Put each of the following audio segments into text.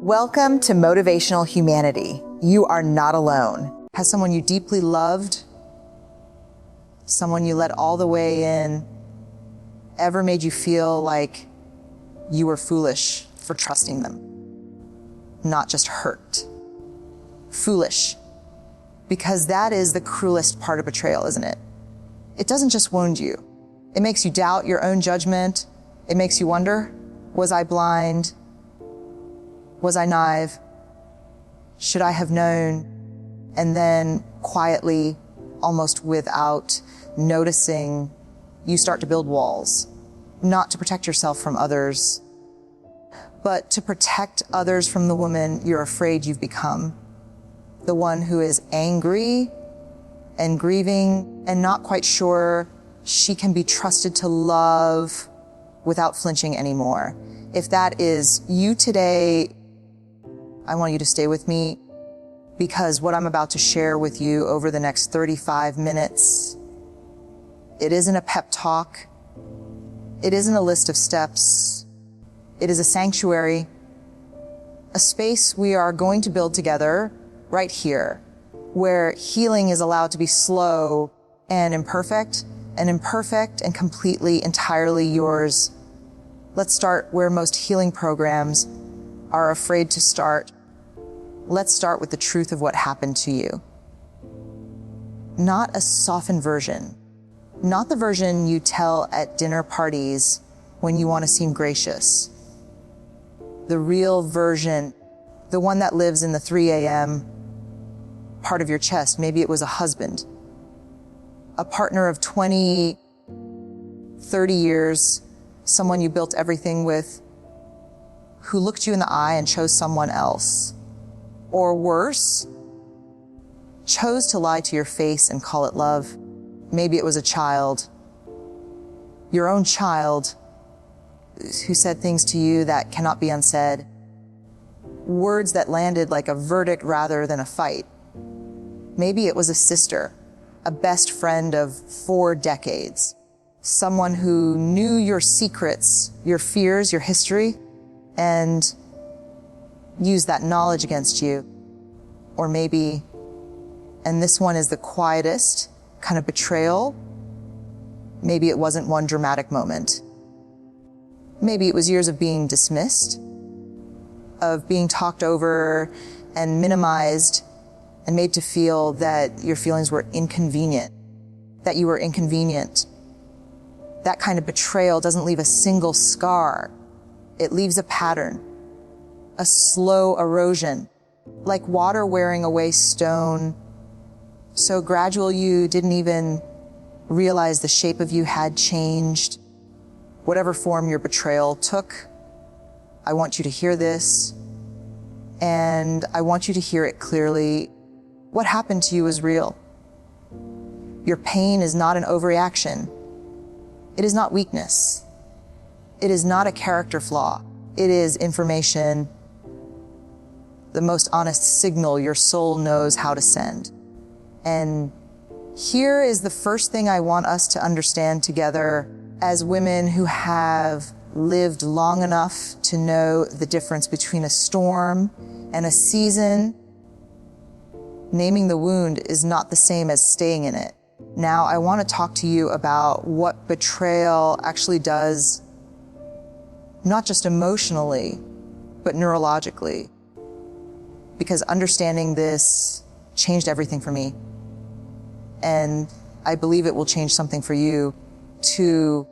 Welcome to Motivational Humanity. You are not alone. Has someone you deeply loved, someone you let all the way in, ever made you feel like you were foolish for trusting them? Not just hurt. Foolish. Because that is the cruelest part of betrayal, isn't it? It doesn't just wound you. It makes you doubt your own judgment. It makes you wonder, was I blind? Was I naive? Should I have known? And then quietly, almost without noticing, you start to build walls, not to protect yourself from others, but to protect others from the woman you're afraid you've become. The one who is angry and grieving and not quite sure she can be trusted to love without flinching anymore. If that is you today, I want you to stay with me, because what I'm about to share with you over the next 35 minutes, it isn't a pep talk. It isn't a list of steps. It is a sanctuary, a space we are going to build together right here, where healing is allowed to be slow and imperfect and completely, entirely yours. Let's start where most healing programs are afraid to start. Let's start with the truth of what happened to you. Not a softened version, not the version you tell at dinner parties when you want to seem gracious. The real version, the one that lives in the 3 a.m. part of your chest. Maybe it was a husband, a partner of 20, 30 years, someone you built everything with, who looked you in the eye and chose someone else. Or worse, chose to lie to your face and call it love. Maybe it was a child, your own child, who said things to you that cannot be unsaid. Words that landed like a verdict rather than a fight. Maybe it was a sister, a best friend of 4 decades, someone who knew your secrets, your fears, your history, and use that knowledge against you. Or maybe, and this one is the quietest kind of betrayal, maybe it wasn't one dramatic moment. Maybe it was years of being dismissed, of being talked over and minimized and made to feel that your feelings were inconvenient, that you were inconvenient. That kind of betrayal doesn't leave a single scar. It leaves a pattern, a slow erosion, like water wearing away stone, so gradual you didn't even realize the shape of you had changed. Whatever form your betrayal took, I want you to hear this, and I want you to hear it clearly. What happened to you is real. Your pain is not an overreaction. It is not weakness. It is not a character flaw. It is information, the most honest signal your soul knows how to send. And here is the first thing I want us to understand together as women who have lived long enough to know the difference between a storm and a season. Naming the wound is not the same as staying in it. Now, I want to talk to you about what betrayal actually does, not just emotionally, but neurologically. Because understanding this changed everything for me. And I believe it will change something for you too.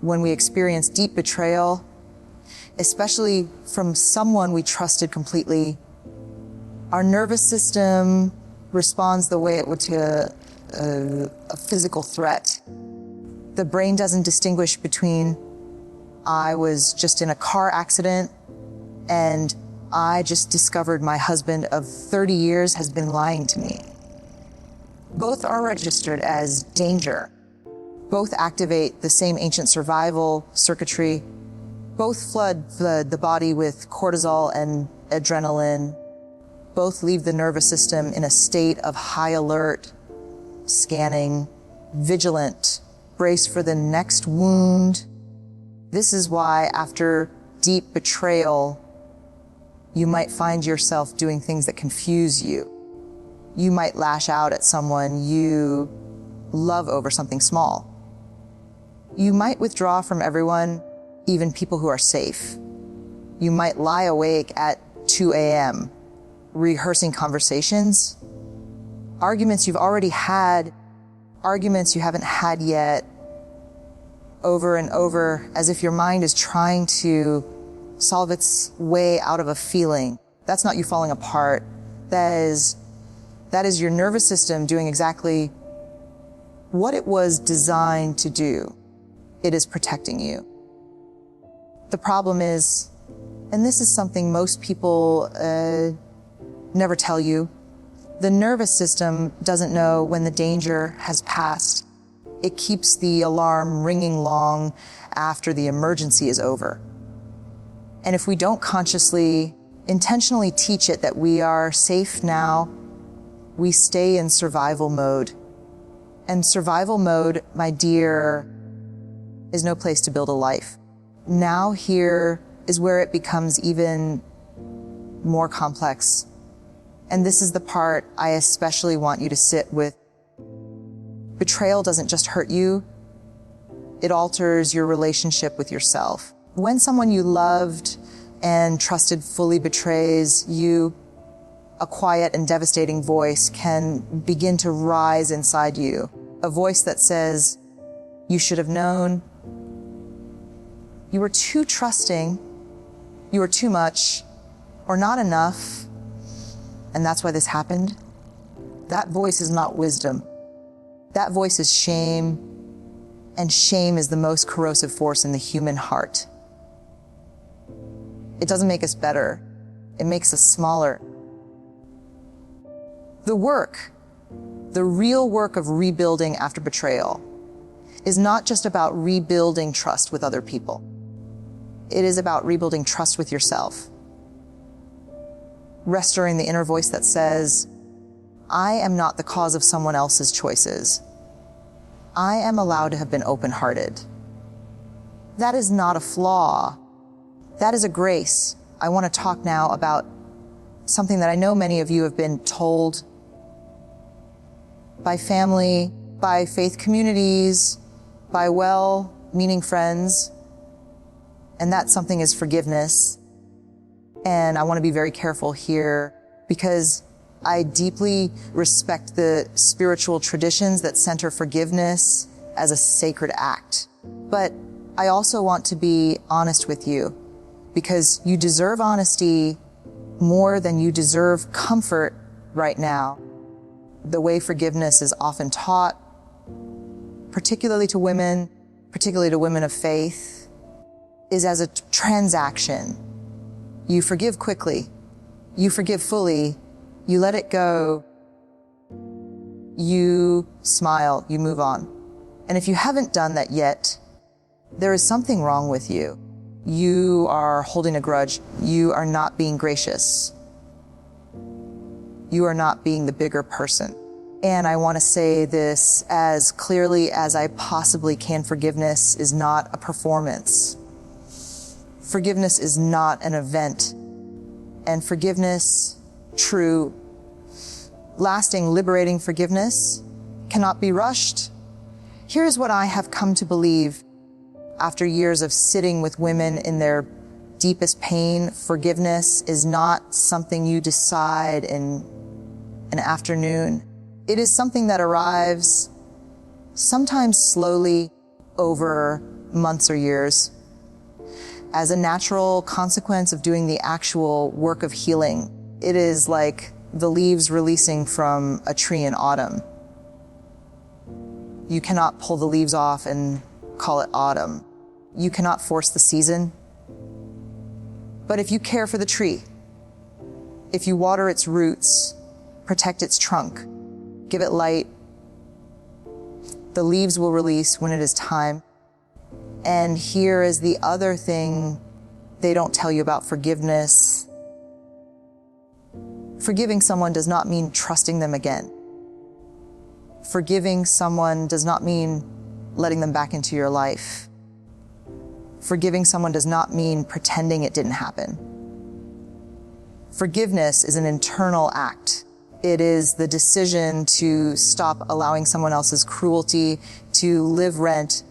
When we experience deep betrayal, especially from someone we trusted completely, our nervous system responds the way it would to a physical threat. The brain doesn't distinguish between I was just in a car accident and I just discovered my husband of 30 years has been lying to me. Both are registered as danger. Both activate the same ancient survival circuitry. Both flood the body with cortisol and adrenaline. Both leave the nervous system in a state of high alert, scanning, vigilant, braced for the next wound. This is why after deep betrayal, You might find yourself doing things that confuse you. You might lash out at someone you love over something small. You might withdraw from everyone, even people who are safe. You might lie awake at 2 a.m., rehearsing conversations, arguments you've already had, arguments you haven't had yet, over and over, as if your mind is trying to solve its way out of a feeling. That's not you falling apart. That is your nervous system doing exactly what it was designed to do. It is protecting you. The problem is, and this is something most people never tell you, the nervous system doesn't know when the danger has passed. It keeps the alarm ringing long after the emergency is over. And if we don't consciously, intentionally teach it that we are safe now, we stay in survival mode. And survival mode, my dear, is no place to build a life. Now here is where it becomes even more complex. And this is the part I especially want you to sit with. Betrayal doesn't just hurt you, it alters your relationship with yourself. When someone you loved and trusted fully betrays you, a quiet and devastating voice can begin to rise inside you. A voice that says, you should have known, you were too trusting, you were too much, or not enough, and that's why this happened. That voice is not wisdom. That voice is shame, and shame is the most corrosive force in the human heart. It doesn't make us better. It makes us smaller. The real work of rebuilding after betrayal is not just about rebuilding trust with other people. It is about rebuilding trust with yourself. Restoring the inner voice that says, I am not the cause of someone else's choices. I am allowed to have been open-hearted. That is not a flaw. That is a grace. I want to talk now about something that I know many of you have been told by family, by faith communities, by well-meaning friends, and that something is forgiveness. And I want to be very careful here because I deeply respect the spiritual traditions that center forgiveness as a sacred act. But I also want to be honest with you because you deserve honesty more than you deserve comfort right now. The way forgiveness is often taught, particularly to women of faith, is as a transaction. You forgive quickly, you forgive fully, you let it go, you smile, you move on. And if you haven't done that yet, there is something wrong with you. You are holding a grudge. You are not being gracious. You are not being the bigger person. And I want to say this as clearly as I possibly can. Forgiveness is not a performance. Forgiveness is not an event. And forgiveness, true, lasting, liberating forgiveness, cannot be rushed. Here's what I have come to believe after years of sitting with women in their deepest pain. Forgiveness is not something you decide in an afternoon. It is something that arrives sometimes slowly over months or years as a natural consequence of doing the actual work of healing. It is like the leaves releasing from a tree in autumn. You cannot pull the leaves off and call it autumn. You cannot force the season. But if you care for the tree, if you water its roots, protect its trunk, give it light, the leaves will release when it is time. And here is the other thing they don't tell you about forgiveness. Forgiving someone does not mean trusting them again. Forgiving someone does not mean letting them back into your life. Forgiving someone does not mean pretending it didn't happen. Forgiveness is an internal act. It is the decision to stop allowing someone else's cruelty to live rent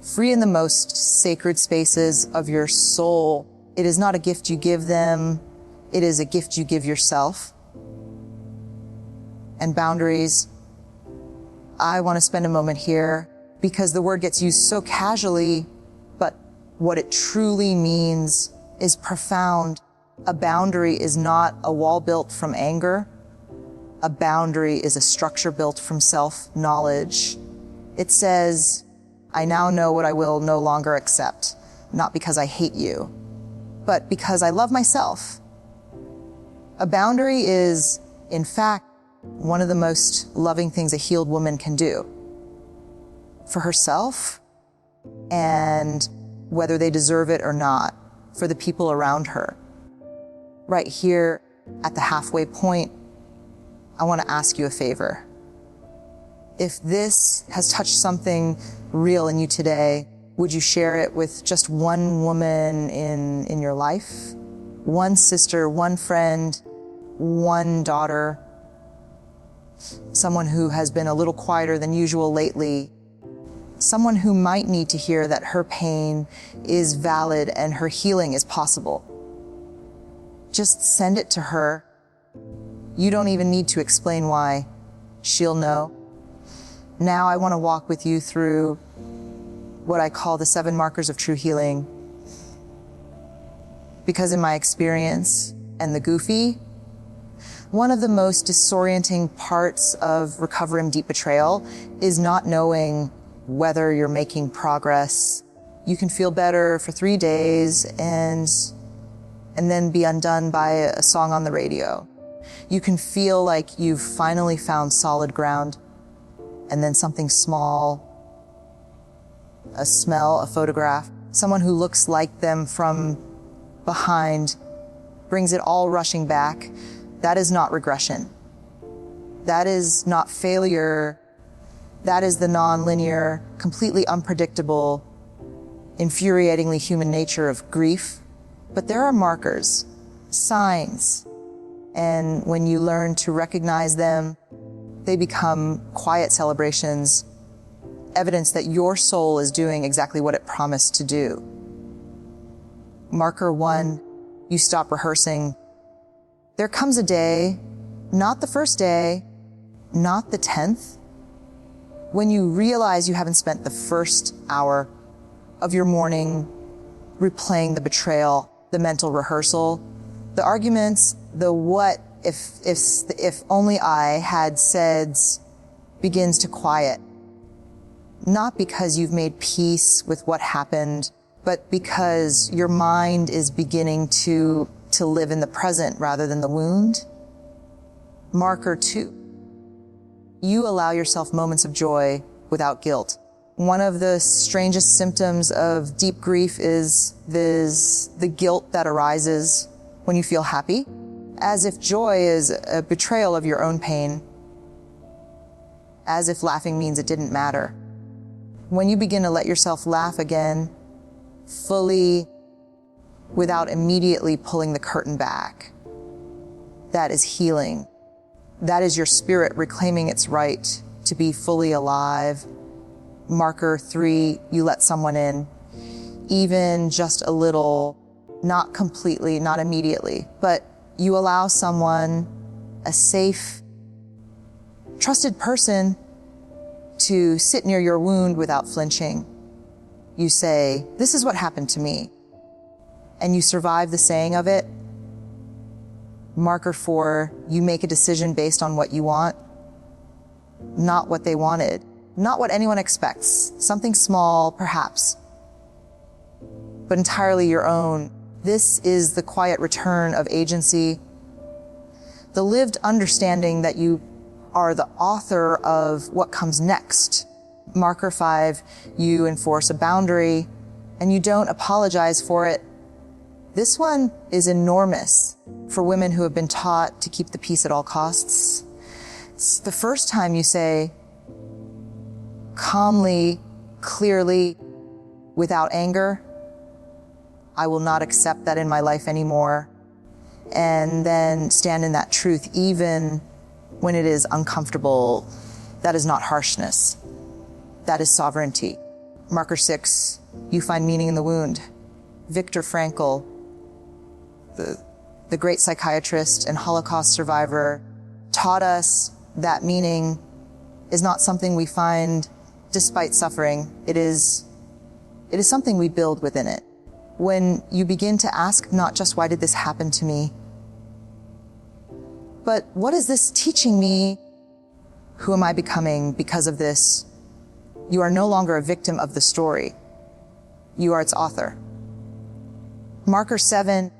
free in the most sacred spaces of your soul. It is not a gift you give them. It is a gift you give yourself. And boundaries, I want to spend a moment here because the word gets used so casually, but what it truly means is profound. A boundary is not a wall built from anger. A boundary is a structure built from self-knowledge. It says, I now know what I will no longer accept, not because I hate you, but because I love myself. A boundary is, in fact, one of the most loving things a healed woman can do for herself, and whether they deserve it or not, for the people around her. Right here at the halfway point, I want to ask you a favor. If this has touched something real in you today, would you share it with just one woman in your life? One sister, one friend, one daughter, someone who has been a little quieter than usual lately, someone who might need to hear that her pain is valid and her healing is possible. Just send it to her. You don't even need to explain why. She'll know. Now I want to walk with you through what I call the 7 markers of true healing. Because in my experience, and the goofy, one of the most disorienting parts of recovery from deep betrayal is not knowing whether you're making progress. You can feel better for 3 days and then be undone by a song on the radio. You can feel like you've finally found solid ground, and then something small, a smell, a photograph, someone who looks like them from behind brings it all rushing back. That is not regression. That is not failure. That is the non-linear, completely unpredictable, infuriatingly human nature of grief. But there are markers, signs, and when you learn to recognize them, they become quiet celebrations, evidence that your soul is doing exactly what it promised to do. Marker 1, you stop rehearsing. There comes a day, not the first day, not the 10th, when you realize you haven't spent the first hour of your morning replaying the betrayal, the mental rehearsal, the arguments, the what if only I had said begins to quiet. Not because you've made peace with what happened, but because your mind is beginning to live in the present rather than the wound. Marker 2, you allow yourself moments of joy without guilt. One of the strangest symptoms of deep grief is the guilt that arises when you feel happy, as if joy is a betrayal of your own pain, as if laughing means it didn't matter. When you begin to let yourself laugh again, fully, without immediately pulling the curtain back, that is healing. That is your spirit reclaiming its right to be fully alive. Marker 3, you let someone in, even just a little, not completely, not immediately, but you allow someone, a safe, trusted person, to sit near your wound without flinching. You say, this is what happened to me, and you survive the saying of it. Marker 4, you make a decision based on what you want, not what they wanted, not what anyone expects, something small, perhaps, but entirely your own. This is the quiet return of agency, the lived understanding that you are the author of what comes next. Marker 5, you enforce a boundary, and you don't apologize for it. This one is enormous for women who have been taught to keep the peace at all costs. It's the first time you say, calmly, clearly, without anger, I will not accept that in my life anymore. and then stand in that truth even when it is uncomfortable. That is not harshness. That is sovereignty. Marker 6, you find meaning in the wound. Viktor Frankl, the great psychiatrist and Holocaust survivor, taught us that meaning is not something we find despite suffering. It is something we build within it. When you begin to ask not just why did this happen to me, but what is this teaching me? Who am I becoming because of this? You are no longer a victim of the story. You are its author. Marker 7,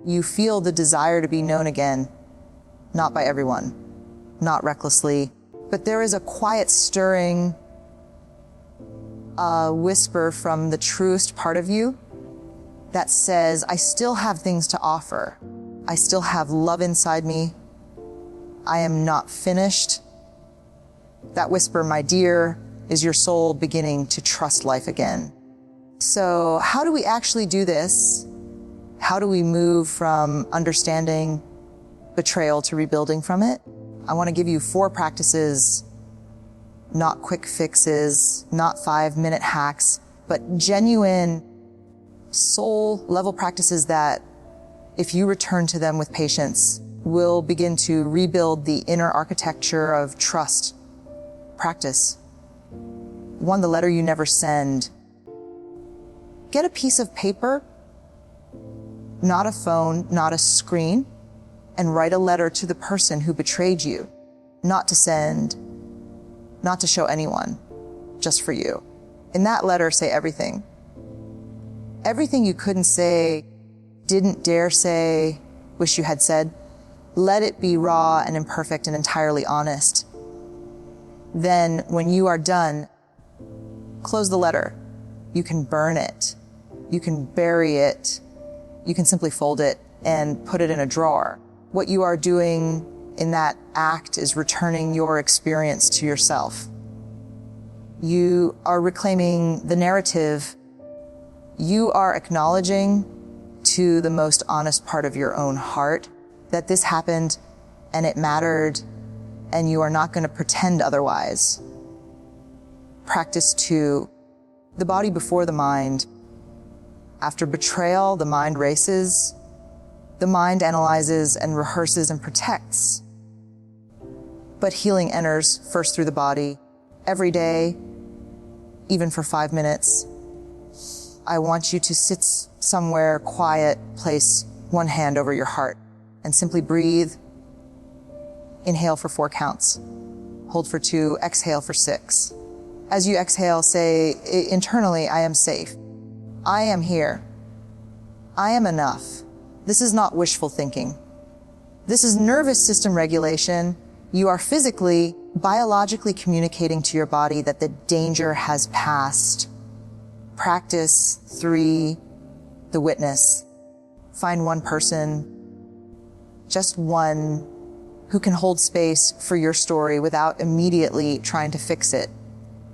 you feel the desire to be known again, not by everyone, not recklessly, but there is a quiet stirring, a whisper from the truest part of you that says, I still have things to offer. I still have love inside me. I am not finished. That whisper, my dear, is your soul beginning to trust life again. So how do we actually do this? How do we move from understanding betrayal to rebuilding from it? I want to give you 4 practices, not quick fixes, not 5-minute hacks, but genuine soul level practices that, if you return to them with patience, will begin to rebuild the inner architecture of trust. Practice. 1, the letter you never send. Get a piece of paper, not a phone, not a screen, and write a letter to the person who betrayed you. Not to send, not to show anyone, just for you. In that letter, say everything. Everything you couldn't say, didn't dare say, wish you had said. Let it be raw and imperfect and entirely honest. Then, when you are done, close the letter. You can burn it. You can bury it. You can simply fold it and put it in a drawer. What you are doing in that act is returning your experience to yourself. You are reclaiming the narrative. You are acknowledging to the most honest part of your own heart that this happened and it mattered, and you are not going to pretend otherwise. Practice 2, the body before the mind. After betrayal, the mind races. The mind analyzes and rehearses and protects. But healing enters first through the body. Every day, even for 5 minutes, I want you to sit somewhere quiet, place one hand over your heart, and simply breathe. Inhale for 4 counts. Hold for 2, exhale for 6. As you exhale, say internally, I am safe. I am here. I am enough. This is not wishful thinking. This is nervous system regulation. You are physically, biologically communicating to your body that the danger has passed. Practice 3, the witness. Find one person, just one, who can hold space for your story without immediately trying to fix it,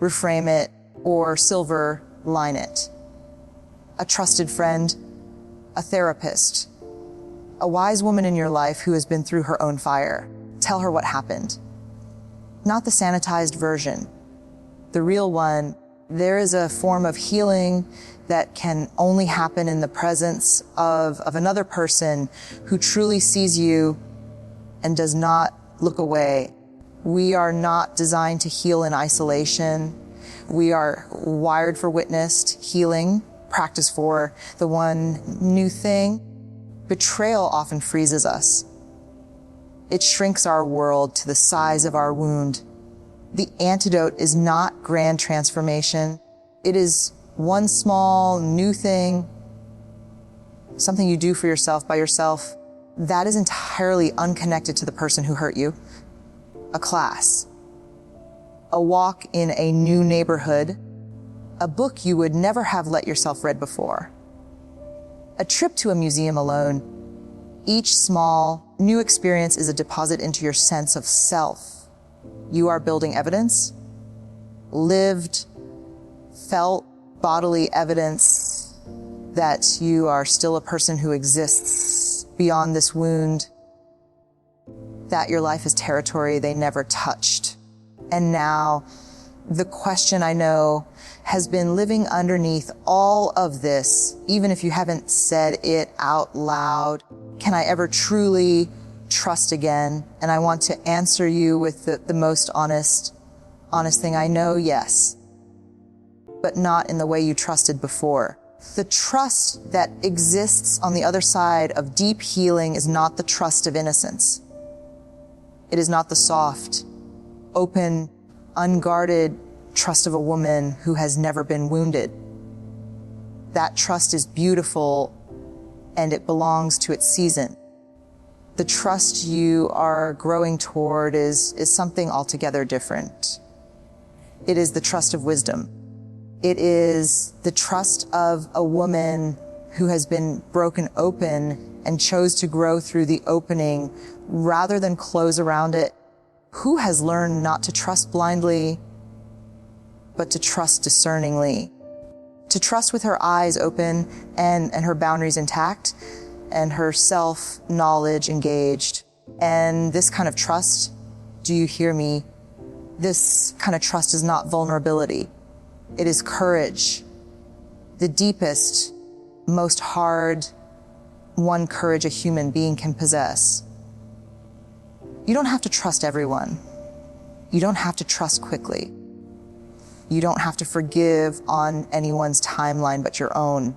reframe it, or silver line it. A trusted friend, a therapist, a wise woman in your life who has been through her own fire. Tell her what happened. Not the sanitized version, the real one. There is a form of healing that can only happen in the presence of another person who truly sees you and does not look away. We are not designed to heal in isolation. We are wired for witnessed healing. Practice for the one new thing. Betrayal often freezes us. It shrinks our world to the size of our wound. The antidote is not grand transformation. It is one small new thing, something you do for yourself by yourself, that is entirely unconnected to the person who hurt you. A class, a walk in a new neighborhood, a book you would never have let yourself read before, a trip to a museum alone. Each small, new experience is a deposit into your sense of self. You are building evidence, lived, felt, bodily evidence that you are still a person who exists beyond this wound, that your life is territory they never touched. And now the question I know has been living underneath all of this, even if you haven't said it out loud. Can I ever truly trust again? And I want to answer you with the most honest thing I know, yes, but not in the way you trusted before. The trust that exists on the other side of deep healing is not the trust of innocence. It is not the soft, open, unguarded trust of a woman who has never been wounded. That trust is beautiful and it belongs to its season. The trust you are growing toward is something altogether different. It is the trust of wisdom. It is the trust of a woman who has been broken open and chose to grow through the opening rather than close around it, who has learned not to trust blindly, but to trust discerningly, to trust with her eyes open and her boundaries intact and her self-knowledge engaged. And this kind of trust, do you hear me? This kind of trust is not vulnerability. It is courage, the deepest, most hard-won courage a human being can possess. You don't have to trust everyone. You don't have to trust quickly. You don't have to forgive on anyone's timeline but your own.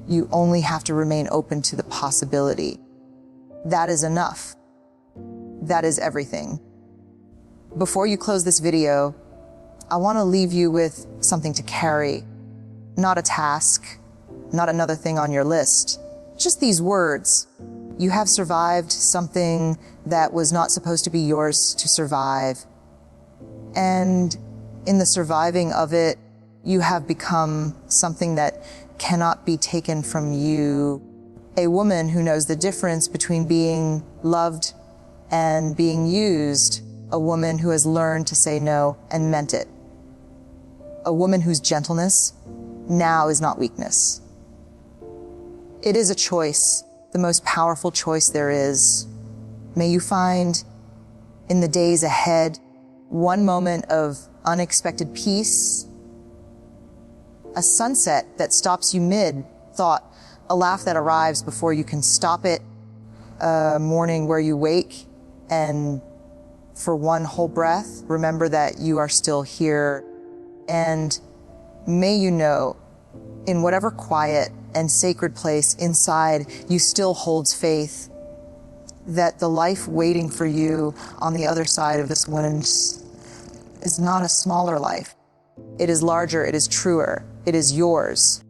You only have to remain open to the possibility. That is enough. That is everything. Before you close this video, I want to leave you with something to carry, not a task, not another thing on your list. Just these words. You have survived something that was not supposed to be yours to survive. And in the surviving of it, you have become something that cannot be taken from you. A woman who knows the difference between being loved and being used. A woman who has learned to say no and meant it. A woman whose gentleness now is not weakness. It is a choice, the most powerful choice there is. May you find in the days ahead one moment of unexpected peace, a sunset that stops you mid-thought, a laugh that arrives before you can stop it, a morning where you wake and for one whole breath, remember that you are still here. And may you know, in whatever quiet and sacred place inside you still holds faith, that the life waiting for you on the other side of this wound is not a smaller life. It is larger, it is truer, it is yours.